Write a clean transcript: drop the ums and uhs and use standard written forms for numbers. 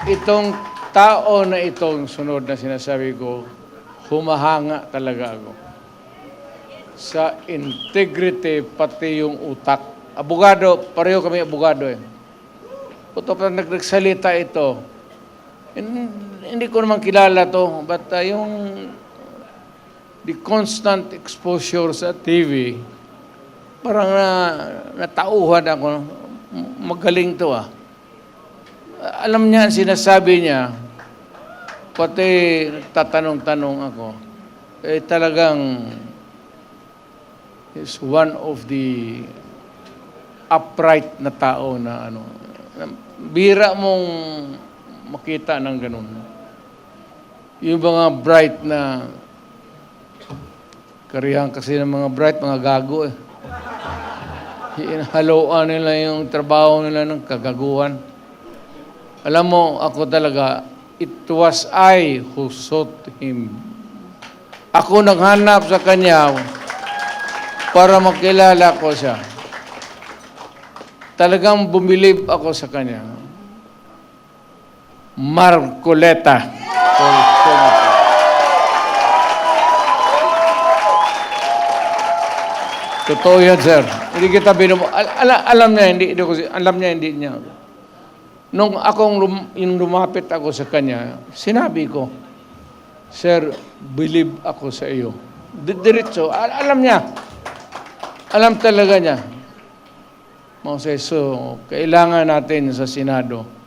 itong tao na itong sunod na sinasabi ko, humahanga talaga ako sa integrity pati yung utak. Abogado, pareho kami abogado eh. Puto pa nagsalita ito, hindi ko naman kilala to, but yung the constant exposure sa TV, parang natauhan ako, magaling to ah. Alam niya, sinasabi niya, pati tatanong-tanong ako, eh talagang is one of the upright na tao na ano. Bira mong makita ng ganun. Yung mga bright na karihan kasi ng mga bright, mga gago eh. Inhaluan nila yung trabaho nila ng kagaguhan. Alam mo, ako talaga, it was I who sought him. Ako naghanap sa kanya para makilala ko siya. Talagang bumilib ako sa kanya. Marcoleta. Totoo yan, sir. Hindi kita alam niya, hindi niya. Nung yung lumapit ako sa kanya, sinabi ko, Sir, believe ako sa iyo. Diretso, alam niya. Alam talaga niya. So, kailangan natin sa Senado